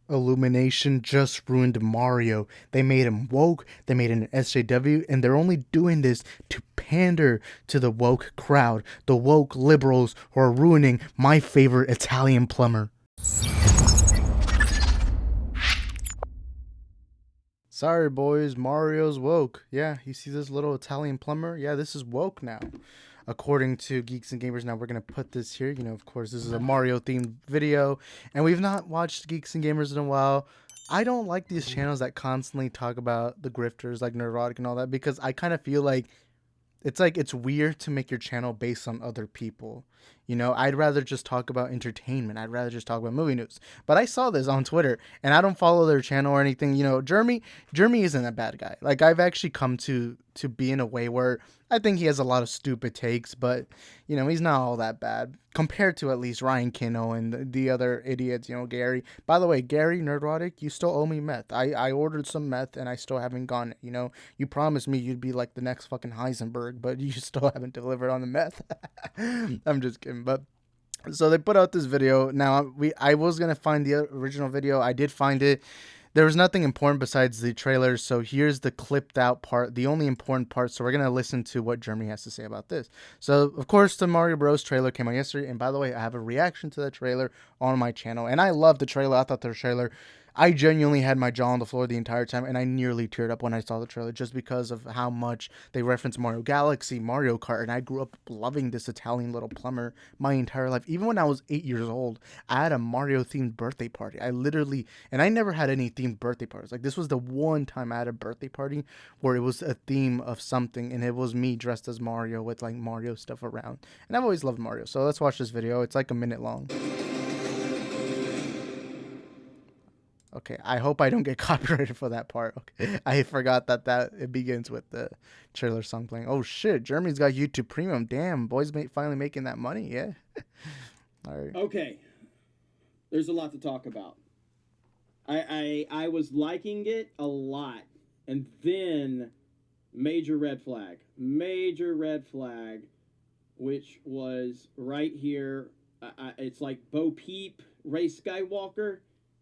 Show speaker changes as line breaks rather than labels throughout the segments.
Illumination just ruined Mario. They made him woke, they made him an SJW, and they're only doing this to pander to the woke crowd, the woke liberals who are ruining my favorite Italian plumber. Sorry, boys, Mario's woke. Yeah, you see this little Italian plumber? Yeah, this is woke now. According to Geeks and Gamers, now we're going to put this here. You know, of course, this is a Mario themed video, and we've not watched Geeks and Gamers in a while. I don't like these channels that constantly talk about the grifters like Neurotic and all that, because I kind of feel like it's weird to make your channel based on other people. You know, I'd rather just talk about entertainment. I'd rather just talk about movie news. But I saw this on Twitter, and I don't follow their channel or anything. You know, Jeremy isn't a bad guy. Like, I've actually come to be in a way where I think he has a lot of stupid takes, but you know, he's not all that bad compared to at least Ryan Kino and the other idiots. You know, Gary. By the way, Gary Nerdrotic, you still owe me meth. I ordered some meth and I still haven't gotten it. You know, you promised me you'd be like the next fucking Heisenberg, but you still haven't delivered on the meth. I'm just kidding, but. So they put out this video. Now I was gonna find the original video. I did find it. There was nothing important besides the trailers. So here's the clipped out part, the only important part. So we're gonna listen to what Jeremy has to say about this. So of course the Mario Bros trailer came out yesterday, and by the way, I have a reaction to that trailer on my channel, and I love the trailer. I thought the trailer, I genuinely had my jaw on the floor the entire time, and I nearly teared up when I saw the trailer just because of how much they reference Mario Galaxy, Mario Kart, and I grew up loving this Italian little plumber my entire life. Even when I was 8 years old, I had a Mario themed birthday party. I literally, and I never had any themed birthday parties. Like, this was the one time I had a birthday party where it was a theme of something, and it was me dressed as Mario with like Mario stuff around. And I've always loved Mario. So let's watch this video. It's like a minute long. Okay, I hope I don't get copyrighted for that part. Okay, I forgot that it begins with the trailer song playing. Oh shit, Jeremy's got YouTube Premium. Damn, boys finally making that money. Yeah. All right.
Okay, there's a lot to talk about. I was liking it a lot, and then major red flag, which was right here. It's like Bo Peep, Rey Skywalker.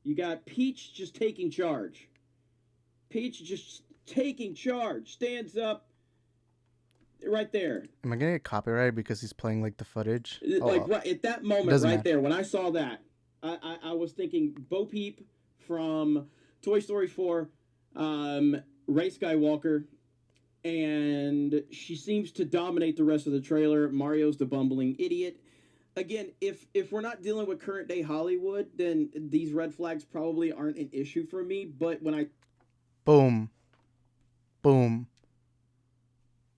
You got Peach just taking charge. Peach just taking charge. Stands up right there.
Am I gonna get copyrighted because he's playing like the footage?
Like right at that moment right there, when I saw that, I was thinking Bo Peep from Toy Story 4, Rey Skywalker, and she seems to dominate the rest of the trailer. Mario's the bumbling idiot. Again, if we're not dealing with current day Hollywood, then these red flags probably aren't an issue for me. But when I
boom, boom,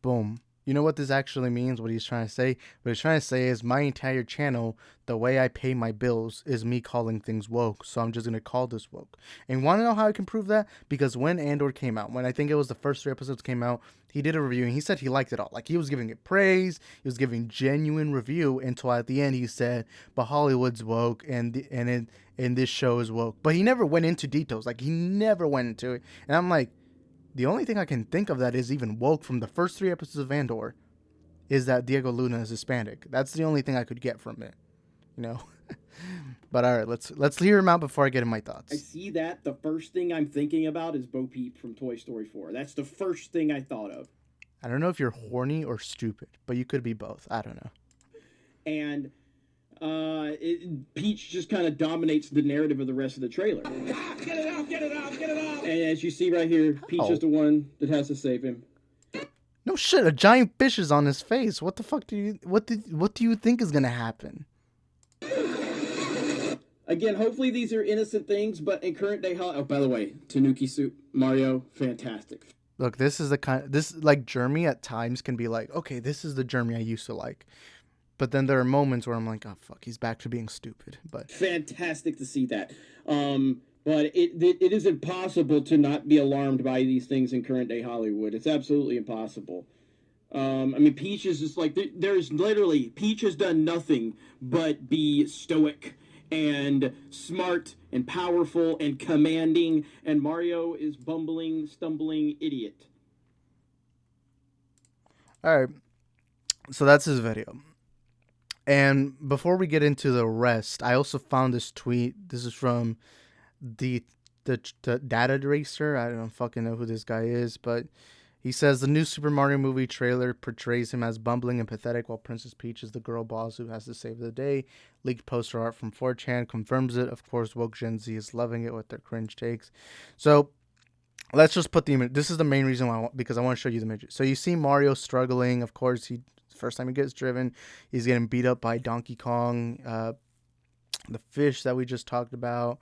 boom. You know what this actually means? What he's trying to say? What he's trying to say is my entire channel, the way I pay my bills, is me calling things woke. So I'm just going to call this woke. And want to know how I can prove that? Because when Andor came out, when I think it was the first 3 episodes came out, he did a review and he said he liked it all. Like, he was giving it praise. He was giving genuine review until at the end he said, but Hollywood's woke and this show is woke. But he never went into details. Like, he never went into it. And I'm like, the only thing I can think of that is even woke from the first 3 episodes of Andor is that Diego Luna is Hispanic. That's the only thing I could get from it, you know. But all right, let's hear him out before I get in my thoughts.
I see that. The first thing I'm thinking about is Bo Peep from Toy Story 4. That's the first thing I thought of.
I don't know if you're horny or stupid, but you could be both. I don't know.
And Peach just kind of dominates the narrative of the rest of the trailer. Get it out, get it out, get it out! And as you see right here, Peach is the one that has to save him.
No shit, a giant fish is on his face. What the fuck what do you think is gonna happen?
Again, hopefully these are innocent things, but in current day, oh, by the way, Tanuki suit, Mario, fantastic.
Look, this is the kind, like, Jeremy at times can be like, okay, this is the Jeremy I used to like. But then there are moments where I'm like, oh fuck, he's back to being stupid. But
fantastic to see that. But it is impossible to not be alarmed by these things in current day Hollywood. It's absolutely impossible. I mean, Peach is just like, there's literally, Peach has done nothing but be stoic and smart and powerful and commanding, and Mario is bumbling, stumbling idiot.
All right, so that's his video. And before we get into the rest, I also found this tweet. This is from the the data eraser. I don't fucking know who this guy is, but he says the new Super Mario movie trailer portrays him as bumbling and pathetic, while Princess Peach is the girl boss who has to save the day. Leaked poster art from 4chan confirms it. Of course, woke Gen Z is loving it with their cringe takes. So let's just put the image. This is the main reason why, because I want to show you the images. So you see Mario struggling. Of course, first time he gets driven, he's getting beat up by Donkey Kong, the fish that we just talked about.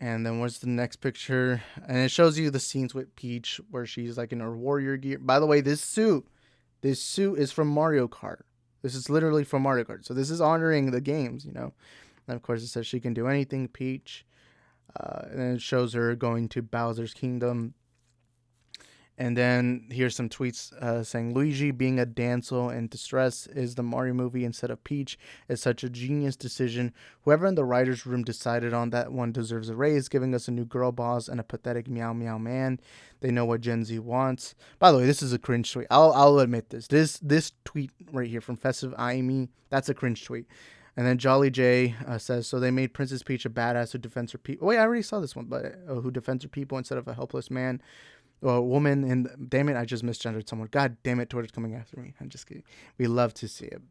And then what's the next picture? And it shows you the scenes with Peach where she's like in her warrior gear. By the way, this suit is from Mario Kart. This is literally from Mario Kart. So this is honoring the games, you know. And of course it says she can do anything, Peach. And then it shows her going to Bowser's Kingdom. And then here's some tweets saying Luigi being a damsel in distress is the Mario movie instead of Peach. It's such a genius decision. Whoever in the writer's room decided on that one deserves a raise, giving us a new girl boss and a pathetic meow meow man. They know what Gen Z wants. By the way, this is a cringe tweet. I'll admit this. This tweet right here from Festive IME, that's a cringe tweet. And then Jolly J says, so they made Princess Peach a badass who defends her people. Wait, I already saw this one, but who defends her people instead of a helpless man. Well, woman, and damn it, I just misgendered someone. God damn it, Twitter's coming after me. I'm just kidding. We love to see it.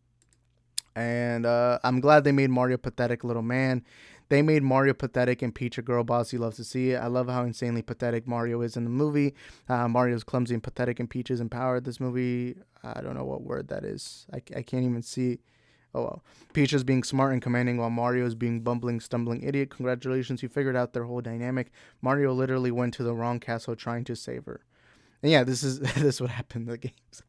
And I'm glad they made Mario pathetic little man. They made Mario pathetic and Peach a girl boss. You love to see it. I love how insanely pathetic Mario is in the movie. Mario's clumsy and pathetic, and Peach is empowered. This movie, I don't know what word that is. I can't even see. Oh well. Peach is being smart and commanding while Mario is being bumbling, stumbling idiot. Congratulations, you figured out their whole dynamic. Mario literally went to the wrong castle trying to save her. And yeah, this is what happened in the games.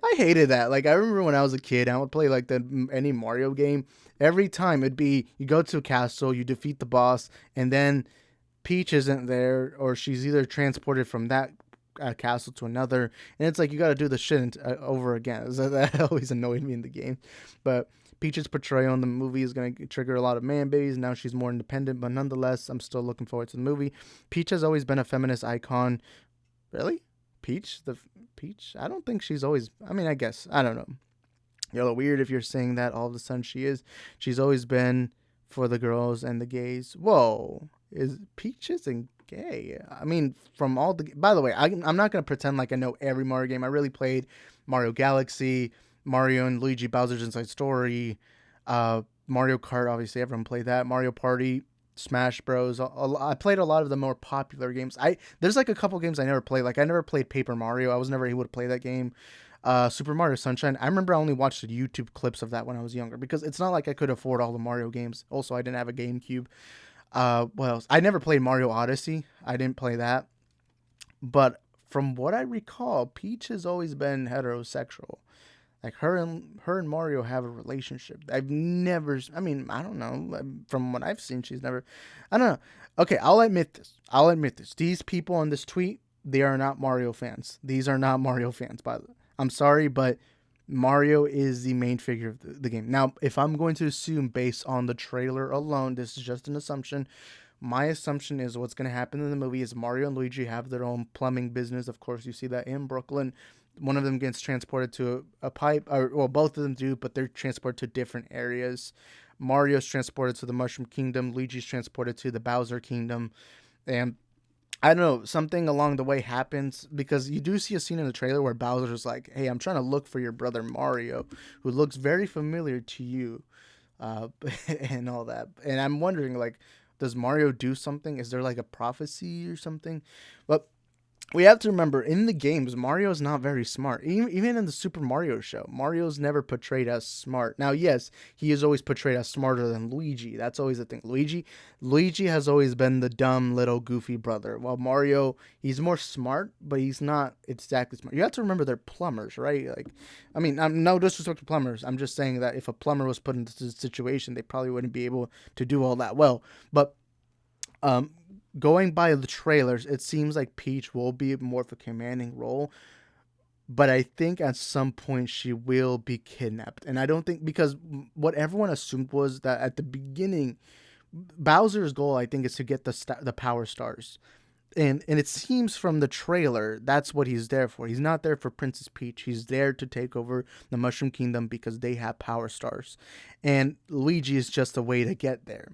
I hated that. Like, I remember when I was a kid, I would play like any Mario game. Every time it'd be you go to a castle, you defeat the boss, and then Peach isn't there, or she's either transported from that castle to another, and it's like you got to do the shit over again. So that always annoyed me in the game. But Peach's portrayal in the movie is going to trigger a lot of man babies. Now she's more independent, but nonetheless, I'm still looking forward to the movie. Peach has always been a feminist icon. Really? Peach? Peach? I don't think she's always... I mean, I guess. I don't know. You're a little weird if you're saying that all of a sudden she is. She's always been for the girls and the gays. Whoa. Peach isn't gay. I mean, from all the... By the way, I'm not going to pretend like I know every Mario game. I really played Mario Galaxy, Mario and Luigi Bowser's Inside Story, Mario Kart, obviously everyone played that, Mario Party, Smash Bros. I played a lot of the more popular games. There's like a couple games I never played. Like I never played Paper Mario. I was never able to play that game. Super Mario Sunshine. I remember I only watched the YouTube clips of that when I was younger because it's not like I could afford all the Mario games. Also, I didn't have a GameCube. What else? I never played Mario Odyssey. I didn't play that. But from what I recall, Peach has always been heterosexual. Like her and Mario have a relationship. I've never, I mean, I don't know. From what I've seen, she's never, I don't know. Okay, I'll admit this. These people on this tweet, they are not Mario fans. These are not Mario fans, by the way. I'm sorry, but Mario is the main figure of the game. Now, if I'm going to assume based on the trailer alone, this is just an assumption. My assumption is what's going to happen in the movie is Mario and Luigi have their own plumbing business. Of course, you see that in Brooklyn. One of them gets transported to a pipe, or well, both of them do, but they're transported to different areas. Mario's transported to the Mushroom Kingdom. Luigi's transported to the Bowser Kingdom. And I don't know, something along the way happens because you do see a scene in the trailer where Bowser's like, hey, I'm trying to look for your brother Mario, who looks very familiar to you, and all that. And I'm wondering, like, does Mario do something? Is there like a prophecy or something? But we have to remember, in the games, Mario is not very smart. Even in the Super Mario show, Mario's never portrayed as smart. Now, yes, he is always portrayed as smarter than Luigi. That's always the thing. Luigi has always been the dumb, little, goofy brother. While Mario, he's more smart, but he's not exactly smart. You have to remember they're plumbers, right? Like, I mean, no disrespect to plumbers. I'm just saying that if a plumber was put into this situation, they probably wouldn't be able to do all that well. But, going by the trailers, it seems like Peach will be more of a commanding role, but I think at some point she will be kidnapped. And I don't think, because what everyone assumed was that at the beginning, Bowser's goal, I think, is to get the Power Stars. And it seems from the trailer, that's what he's there for. He's not there for Princess Peach. He's there to take over the Mushroom Kingdom because they have Power Stars. And Luigi is just a way to get there.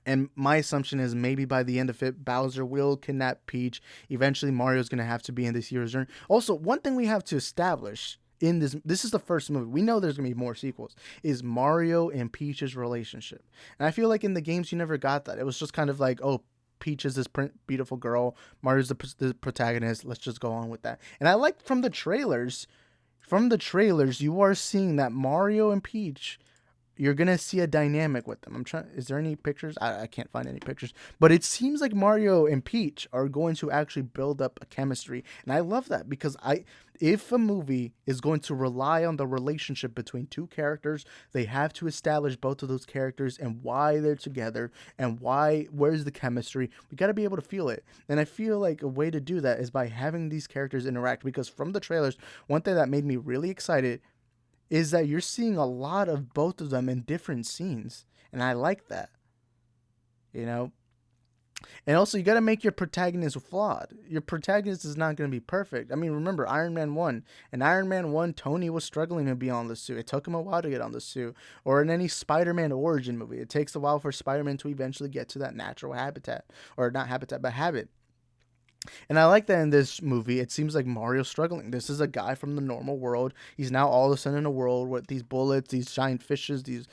And my assumption is maybe by the end of it, Bowser will kidnap Peach. Eventually, Mario's going to have to be in this hero's journey. Also, one thing we have to establish in this is the first movie. We know there's going to be more sequels, is Mario and Peach's relationship. And I feel like in the games, you never got that. It was just kind of like, oh, Peach is this beautiful girl. Mario's the protagonist. Let's just go on with that. And I like from the trailers, you are seeing that Mario and Peach, you're gonna see a dynamic with them. Is there any pictures? I can't find any pictures, but it seems like Mario and Peach are going to actually build up a chemistry, and I love that because if a movie is going to rely on the relationship between two characters, they have to establish both of those characters and why they're together and where's the chemistry. We got to be able to feel it, and I feel like a way to do that is by having these characters interact. Because from the trailers, one thing that made me really excited is that you're seeing a lot of both of them in different scenes. And I like that. You know? And also, you got to make your protagonist flawed. Your protagonist is not going to be perfect. I mean, remember Iron Man 1. In Iron Man 1, Tony was struggling to be on the suit. It took him a while to get on the suit. Or in any Spider-Man origin movie, it takes a while for Spider-Man to eventually get to that natural habitat. Or not habitat, but habit. And I like that in this movie, it seems like Mario's struggling. This is a guy from the normal world. He's now all of a sudden in a world with these bullets, these giant fishes, these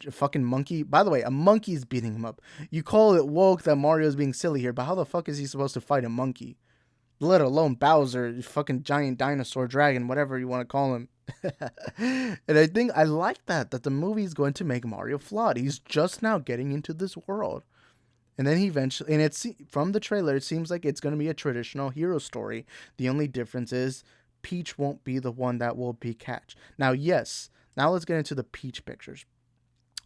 fucking monkey. By the way, a monkey's beating him up. You call it woke that Mario's being silly here, but how the fuck is he supposed to fight a monkey? Let alone Bowser, fucking giant dinosaur dragon, whatever you want to call him. And I think I like that the movie is going to make Mario flawed. He's just now getting into this world. And then he eventually, and it's from the trailer, it seems like it's going to be a traditional hero story. The only difference is Peach won't be the one that will be catch. Now, yes, now let's get into the Peach pictures.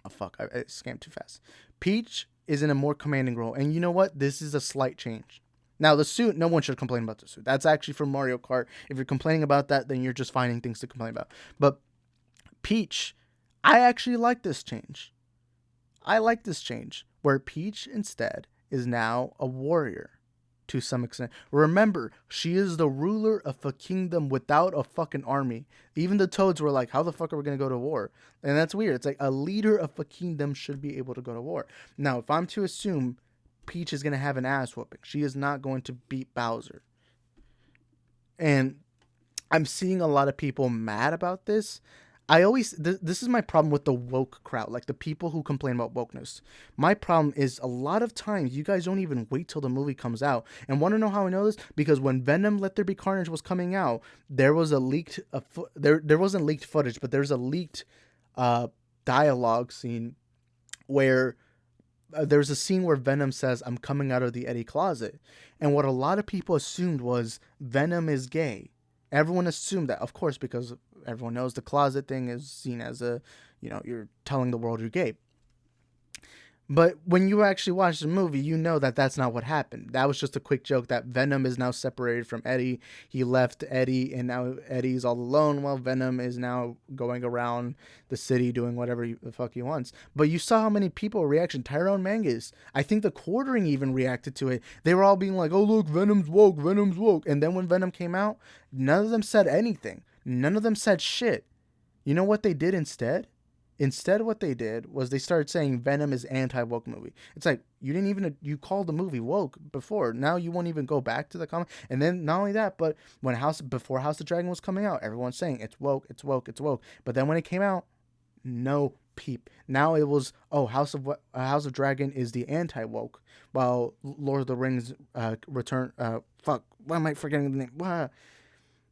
Oh, fuck, I scanned too fast. Peach is in a more commanding role. And you know what? This is a slight change. Now, the suit, no one should complain about the suit. That's actually from Mario Kart. If you're complaining about that, then you're just finding things to complain about. But Peach, I actually like this change. Where Peach instead is now a warrior to some extent. Remember, she is the ruler of a kingdom without a fucking army. Even the Toads were like, how the fuck are we going to go to war? And that's weird. It's like a leader of a kingdom should be able to go to war. Now, if I'm to assume Peach is going to have an ass whooping, she is not going to beat Bowser. And I'm seeing a lot of people mad about this. This is my problem with the woke crowd, like the people who complain about wokeness. My problem is a lot of times you guys don't even wait till the movie comes out. And want to know how I know this? Because when Venom Let There Be Carnage was coming out, there was a leaked, there wasn't leaked footage, but there's a leaked dialogue scene where there's a scene where Venom says, "I'm coming out of the Eddie closet." And what a lot of people assumed was Venom is gay. Everyone assumed that, of course, because everyone knows the closet thing is seen as you're telling the world you're gay. But when you actually watch the movie, you know that that's not what happened. That was just a quick joke that Venom is now separated from Eddie. He left Eddie, and now Eddie's all alone while Venom is now going around the city doing whatever the fuck he wants. But you saw how many people reaction. Tyrone Mangus, I think the quartering even reacted to it. They were all being like, oh, look, Venom's woke. And then when Venom came out, none of them said anything. None of them said shit. You know what they did instead? Instead, what they did was they started saying Venom is anti-woke movie. It's like, you called the movie woke before. Now you won't even go back to the comment. And then not only that, but before House of Dragon was coming out, everyone's saying it's woke. But then when it came out, no peep. Now it was, House of Dragon is the anti-woke, while Lord of the Rings Return. Why am I forgetting the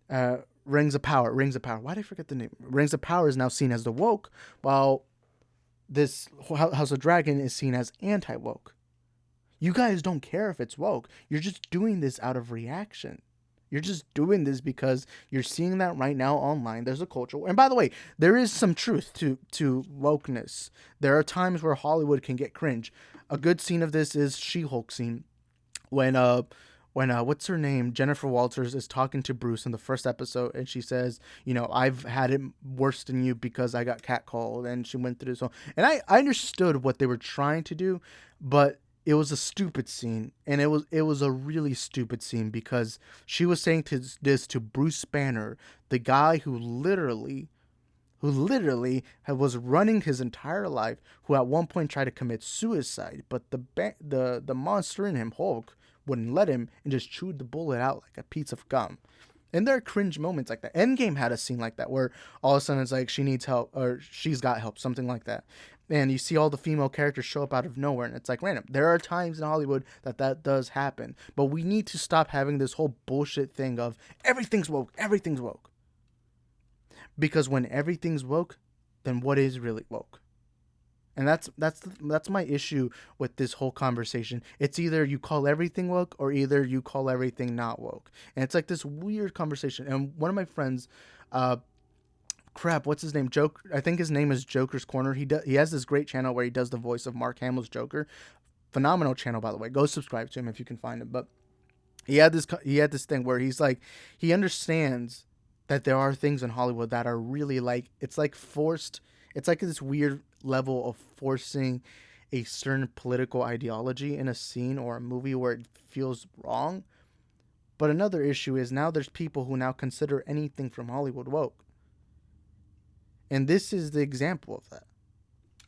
name? Rings of Power. Why did I forget the name? Rings of Power is now seen as the woke, while this House of Dragon is seen as anti-woke. You guys don't care if it's woke. You're just doing this out of reaction. You're just doing this because you're seeing that right now online. There's a culture. And by the way, there is some truth to wokeness. There are times where Hollywood can get cringe. A good scene of this is She-Hulk scene when what's her name? Jennifer Walters is talking to Bruce in the first episode, and she says, I've had it worse than you because I got catcalled, and she went through this whole, and I understood what they were trying to do, but it was a stupid scene, and it was a really stupid scene because she was saying this to Bruce Banner, the guy who literally who literally was running his entire life, who at one point tried to commit suicide, but the monster in him, Hulk, wouldn't let him and just chewed the bullet out like a piece of gum. And there are cringe moments like that. Endgame had a scene like that where all of a sudden it's like she needs help or she's got help, something like that. And you see all the female characters show up out of nowhere and it's like random. There are times in Hollywood that does happen. But we need to stop having this whole bullshit thing of everything's woke, everything's woke. Because when everything's woke, then what is really woke? And that's my issue with this whole conversation. It's either you call everything woke or either you call everything not woke. And it's like this weird conversation. And one of my friends, what's his name? I think his name is Joker's Corner. He has this great channel where he does the voice of Mark Hamill's Joker. Phenomenal channel, by the way. Go subscribe to him if you can find him. But he had this thing where he's like, he understands that there are things in Hollywood that are really like, it's like forced. It's like this weird level of forcing a certain political ideology in a scene or a movie where it feels wrong. But another issue is now there's people who now consider anything from Hollywood woke. And this is the example of that.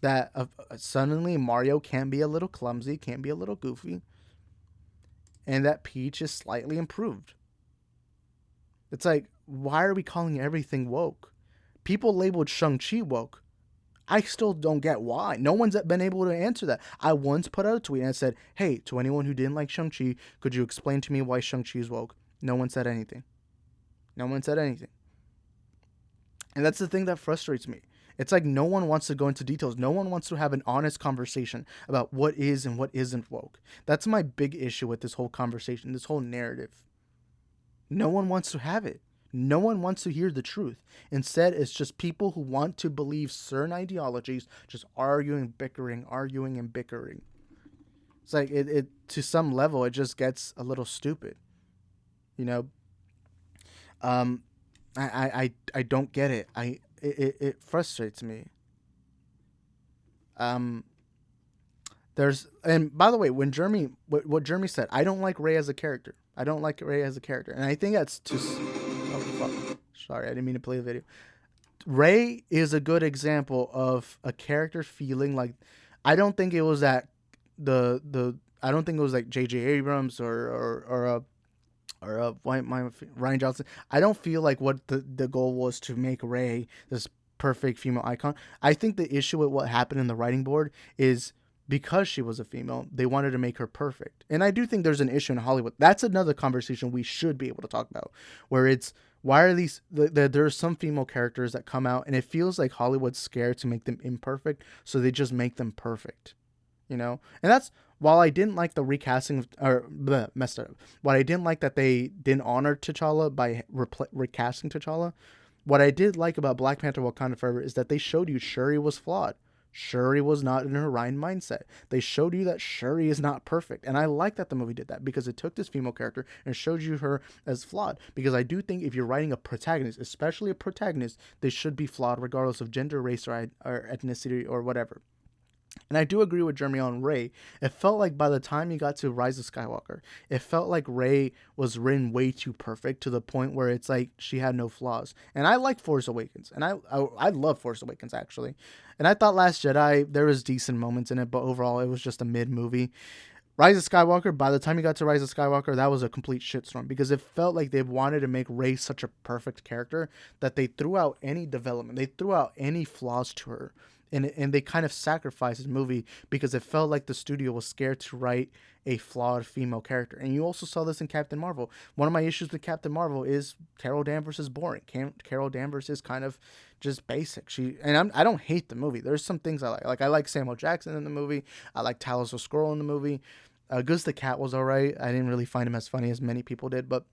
That suddenly Mario can be a little clumsy, can be a little goofy. And that Peach is slightly improved. It's like, why are we calling everything woke? People labeled Shang-Chi woke. I still don't get why. No one's been able to answer that. I once put out a tweet and I said, hey, to anyone who didn't like Shang-Chi, could you explain to me why Shang-Chi is woke? No one said anything. No one said anything. And that's the thing that frustrates me. It's like no one wants to go into details. No one wants to have an honest conversation about what is and what isn't woke. That's my big issue with this whole conversation, this whole narrative. No one wants to have it. No one wants to hear the truth. Instead, it's just people who want to believe certain ideologies, just arguing, bickering. It's like it to some level, it just gets a little stupid. You know, I don't get it. It frustrates me. And by the way, when what Jeremy said, I don't like Rey as a character. And I think that's too. Oh, fuck. Sorry, I didn't mean to play the video. Rey is a good example of a character feeling like, I don't think it was that I don't think it was like J.J. Abrams or Ryan Johnson. I don't feel like what the goal was to make Rey this perfect female icon. I think the issue with what happened in the writing board is because she was a female, they wanted to make her perfect. And I do think there's an issue in Hollywood. That's another conversation we should be able to talk about, where it's, why are these, there are some female characters that come out and it feels like Hollywood's scared to make them imperfect, so they just make them perfect, you know? And that's, while I didn't like the recasting, messed up, while I didn't like that they didn't honor T'Challa by recasting T'Challa, what I did like about Black Panther Wakanda Forever is that they showed you Shuri was flawed. Shuri was not in her right mindset. They showed you that Shuri is not perfect. And I like that the movie did that, because it took this female character and showed you her as flawed. Because I do think if you're writing a protagonist, especially a protagonist, they should be flawed regardless of gender, race, or ethnicity or whatever. And I do agree with Jeremy on Rey. It felt like by the time you got to Rise of Skywalker, it felt like Rey was written way too perfect to the point where it's like she had no flaws. And I like Force Awakens. And I love Force Awakens, actually. And I thought Last Jedi, there was decent moments in it, but overall it was just a mid-movie. Rise of Skywalker, by the time you got to Rise of Skywalker, that was a complete shitstorm, because it felt like they wanted to make Rey such a perfect character that they threw out any development. They threw out any flaws to her. And they kind of sacrificed the movie because it felt like the studio was scared to write a flawed female character. And you also saw this in Captain Marvel. One of my issues with Captain Marvel is Carol Danvers is boring. Carol Danvers is kind of just basic. I don't hate the movie. There's some things I like. Like, I like Samuel Jackson in the movie. I like Talos the Squirrel in the movie. Goose the Cat was all right. I didn't really find him as funny as many people did. But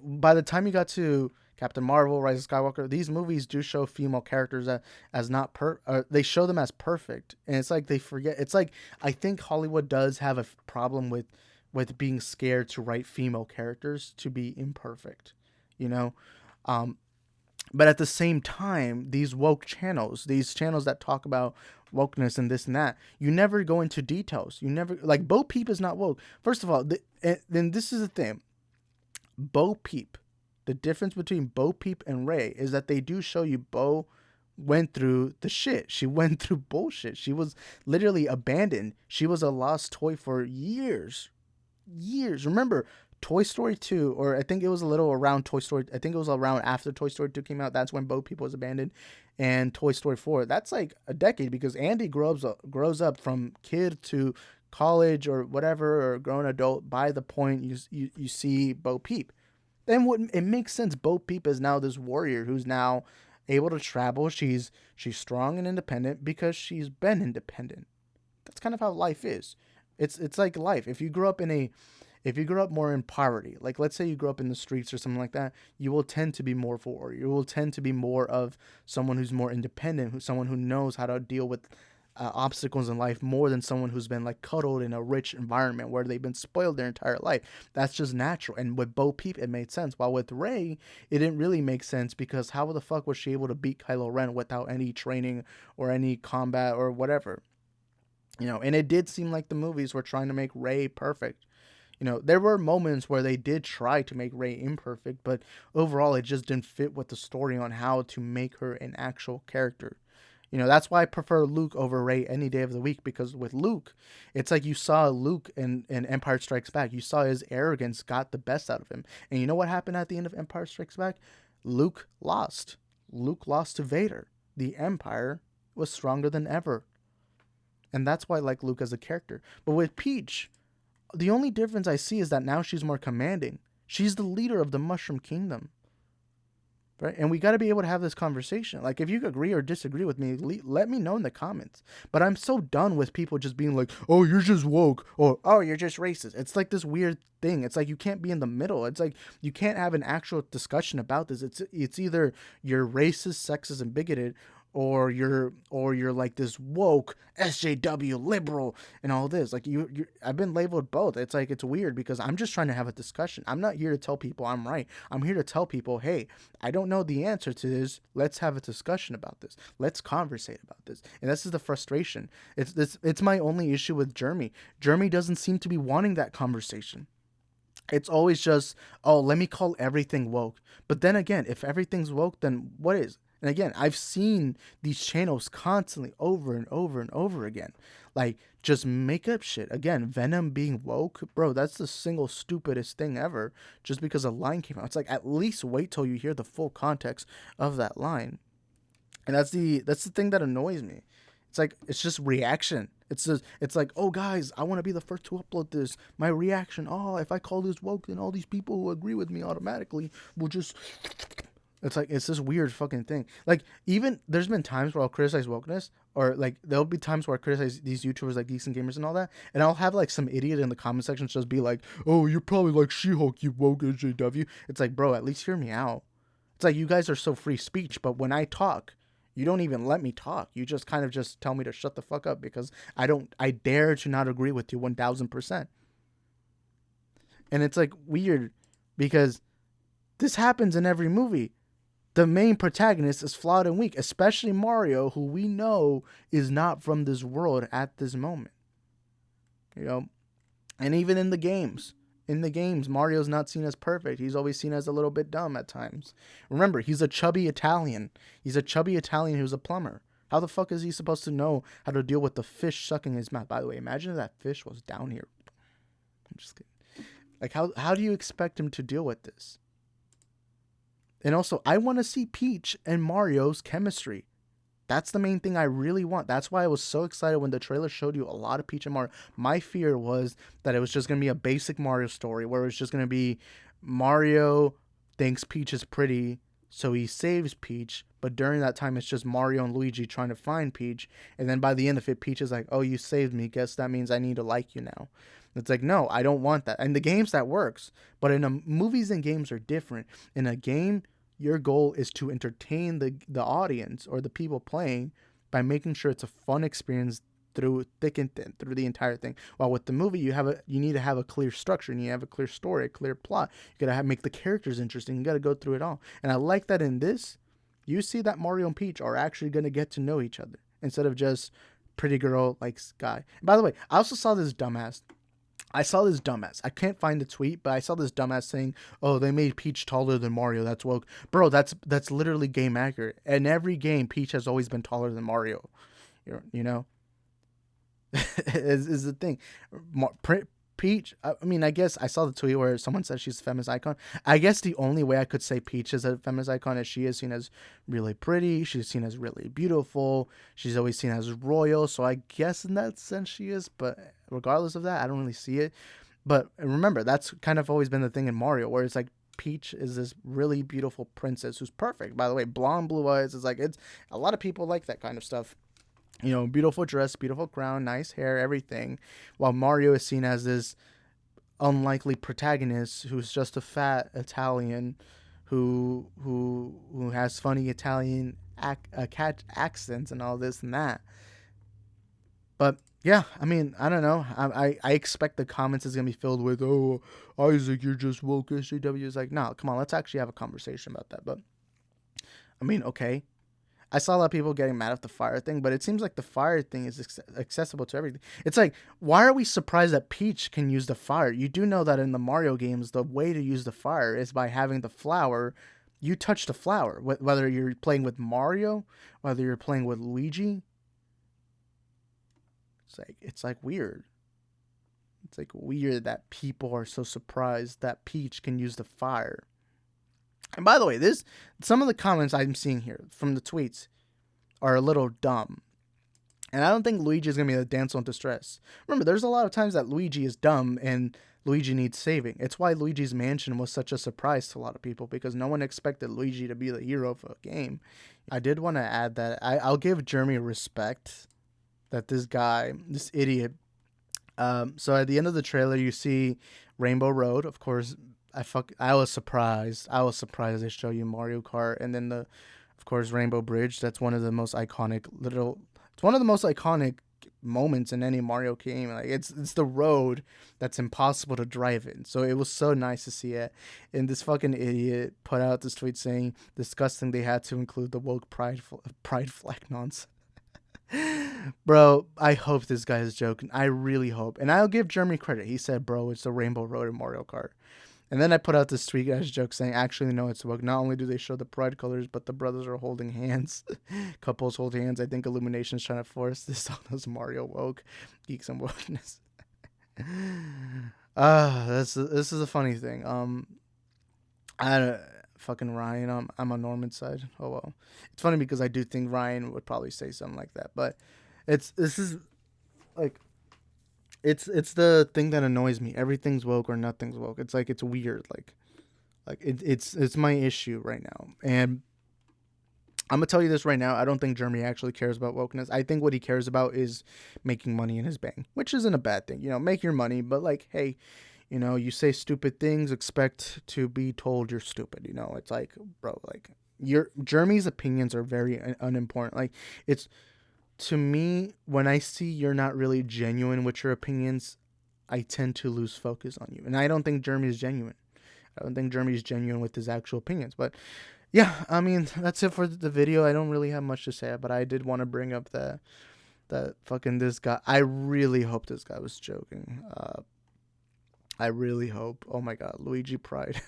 by the time you got to Captain Marvel, Rise of Skywalker, these movies do show female characters as not they show them as perfect, and it's like they forget. It's like, I think Hollywood does have a problem with being scared to write female characters to be imperfect, you know. But at the same time, these woke channels, these channels that talk about wokeness and this and that, you never go into details. You never, like, Bo Peep is not woke. First of all, then this is the thing, Bo Peep The difference between Bo Peep and Rey is that they do show you Bo went through the shit. She went through bullshit. She was literally abandoned. She was a lost toy for years. Years. Remember, Toy Story 2, or I think it was a little around Toy Story. I think it was around after Toy Story 2 came out. That's when Bo Peep was abandoned. And Toy Story 4. That's like a decade because Andy grows up from kid to college or whatever, or grown adult by the point you see Bo Peep. Then it makes sense. Bo Peep is now this warrior who's now able to travel. She's strong and independent because she's been independent. That's kind of how life is. It's like life. If you grew up more in poverty, like let's say you grew up in the streets or something like that, you will tend to be more of a warrior. You will tend to be more of someone who's more independent, someone who knows how to deal with obstacles in life more than someone who's been like cuddled in a rich environment where they've been spoiled their entire life. That's just natural. And with Bo Peep, it made sense. While with Rey, it didn't really make sense because how the fuck was she able to beat Kylo Ren without any training or any combat or whatever? You know, and it did seem like the movies were trying to make Rey perfect. You know, there were moments where they did try to make Rey imperfect, but overall it just didn't fit with the story on how to make her an actual character. You know, that's why I prefer Luke over Rey any day of the week, because with Luke, it's like you saw Luke in Empire Strikes Back. You saw his arrogance got the best out of him. And you know what happened at the end of Empire Strikes Back? Luke lost. Luke lost to Vader. The Empire was stronger than ever. And that's why I like Luke as a character. But with Peach, the only difference I see is that now she's more commanding. She's the leader of the Mushroom Kingdom. Right? And we got to be able to have this conversation. Like, if you agree or disagree with me, let me know in the comments. But I'm so done with people just being like, oh, you're just woke, or oh, you're just racist. It's like this weird thing. It's like you can't be in the middle. It's like you can't have an actual discussion about this. It's either you're racist, sexist, and bigoted, or you're like this woke SJW liberal and all this. Like I've been labeled both. It's like, it's weird because I'm just trying to have a discussion. I'm not here to tell people I'm right. I'm here to tell people, hey, I don't know the answer to this. Let's have a discussion about this. Let's conversate about this. And this is the frustration. It's my only issue with Jeremy. Jeremy doesn't seem to be wanting that conversation. It's always just, oh, let me call everything woke. But then again, if everything's woke, then what is? And again, I've seen these channels constantly over and over and over again. Like, just make up shit. Again, Venom being woke, bro, that's the single stupidest thing ever. Just because a line came out. It's like, at least wait till you hear the full context of that line. And that's the thing that annoys me. It's like, it's just reaction. It's like, oh, guys, I want to be the first to upload this. My reaction, oh, if I call this woke, then all these people who agree with me automatically will just... It's like, it's this weird fucking thing. Like, even there's been times where I'll criticize wokeness, or like there'll be times where I criticize these YouTubers like Geeks and Gamers and all that, and I'll have like some idiot in the comment section just be like, oh, you're probably like She-Hulk, you woke SJW. It's like, bro, at least hear me out. It's like, you guys are so free speech, but when I talk, you don't even let me talk. You just kind of just tell me to shut the fuck up because I dare to not agree with you 1000%. And it's like weird because this happens in every movie. The main protagonist is flawed and weak, especially Mario, who we know is not from this world at this moment. You know, and even in the games, Mario's not seen as perfect. He's always seen as a little bit dumb at times. Remember, he's a chubby Italian. He's a chubby Italian who's a plumber. How the fuck is he supposed to know how to deal with the fish sucking his mouth? By the way, imagine if that fish was down here. I'm just kidding. Like, how do you expect him to deal with this? And also, I want to see Peach and Mario's chemistry. That's the main thing I really want. That's why I was so excited when the trailer showed you a lot of Peach and Mario. My fear was that it was just going to be a basic Mario story where it's just going to be Mario thinks Peach is pretty, so he saves Peach. But during that time, it's just Mario and Luigi trying to find Peach. And then by the end of it, Peach is like, oh, you saved me. Guess that means I need to like you now. It's like, no, I don't want that. In the games, that works. But in movies and games are different. In a game, your goal is to entertain the audience or the people playing by making sure it's a fun experience through thick and thin, through the entire thing. While with the movie, you need to have a clear structure, and you have a clear story, a clear plot. You gotta make the characters interesting. You gotta go through it all. And I like that in this, you see that Mario and Peach are actually gonna get to know each other instead of just pretty girl like Sky. And by the way, I also saw this dumbass. I saw this dumbass. I can't find the tweet, but I saw this dumbass saying, "Oh, they made Peach taller than Mario. That's woke." Bro, that's literally game accurate. In every game, Peach has always been taller than Mario. You know, is the thing. Peach, I mean, I guess I saw the tweet where someone said she's a feminist icon. I guess the only way I could say Peach is a feminist icon is she is seen as really pretty. She's seen as really beautiful. She's always seen as royal. So I guess in that sense she is. But regardless of that, I don't really see it. But remember, that's kind of always been the thing in Mario, where it's like Peach is this really beautiful princess who's perfect. By the way, blonde, blue eyes is like, it's a lot of people like that kind of stuff. You know, beautiful dress, beautiful crown, nice hair, everything. While Mario is seen as this unlikely protagonist who's just a fat Italian who has funny Italian accents and all this and that. But yeah, I mean, I don't know. I expect the comments is gonna be filled with, "Oh, Isaac, you're just woke." SJW is like, no, come on, let's actually have a conversation about that. But I mean, okay. I saw a lot of people getting mad at the fire thing, but it seems like the fire thing is accessible to everything. It's like, why are we surprised that Peach can use the fire? You do know that in the Mario games, the way to use the fire is by having the flower. You touch the flower, whether you're playing with Mario, whether you're playing with Luigi. It's like weird. It's like weird that people are so surprised that Peach can use the fire. And by the way, some of the comments I'm seeing here from the tweets are a little dumb. And I don't think Luigi is going to be the damsel in distress. Remember, there's a lot of times that Luigi is dumb and Luigi needs saving. It's why Luigi's Mansion was such a surprise to a lot of people, because no one expected Luigi to be the hero of a game. I did want to add that I'll give Jeremy respect that this guy, this idiot. So at the end of the trailer, you see Rainbow Road, of course. I was surprised. They show you Mario Kart, and then of course, Rainbow Bridge. That's one of the most iconic it's one of the most iconic moments in any Mario game. Like it's the road that's impossible to drive in. So it was so nice to see it. And this fucking idiot put out this tweet saying, disgusting they had to include the woke pride flag nonsense. Bro, I hope this guy is joking. I really hope. And I'll give Jeremy credit. He said, bro, it's the Rainbow Road in Mario Kart. And then I put out this tweet as a joke saying, actually, no, it's woke. Not only do they show the pride colors, but the brothers are holding hands. Couples hold hands. I think Illumination's trying to force this on those Mario woke. Geeks and wokeness. This is a funny thing. Fucking Ryan, I'm on Norman's side. Oh well. It's funny because I do think Ryan would probably say something like that. But it's the thing that annoys me. Everything's woke or nothing's woke. It's like, it's weird. It's my issue right now. And I'm gonna tell you this right now. I don't think Jeremy actually cares about wokeness. I think what he cares about is making money in his bank, which isn't a bad thing. You know, make your money, but like, hey, you know, you say stupid things, expect to be told you're stupid. You know, it's like, bro, like Jeremy's opinions are very unimportant. Like, it's, to me, when I see you're not really genuine with your opinions, I tend to lose focus on you. And I don't think Jeremy is genuine. I don't think Jeremy is genuine with his actual opinions. But yeah, I mean, that's it for the video. I don't really have much to say, but I did want to bring up that fucking this guy. I really hope this guy was joking. I really hope. Oh my God, Luigi Pride.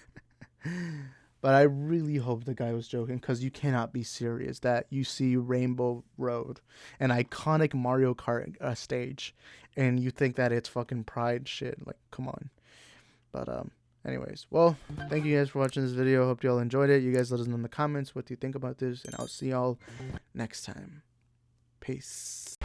But I really hope the guy was joking, because you cannot be serious that you see Rainbow Road, an iconic Mario Kart stage, and you think that it's fucking pride shit. Like, come on. But anyways, well, thank you guys for watching this video. Hope you all enjoyed it. You guys let us know in the comments what you think about this, and I'll see y'all next time. Peace.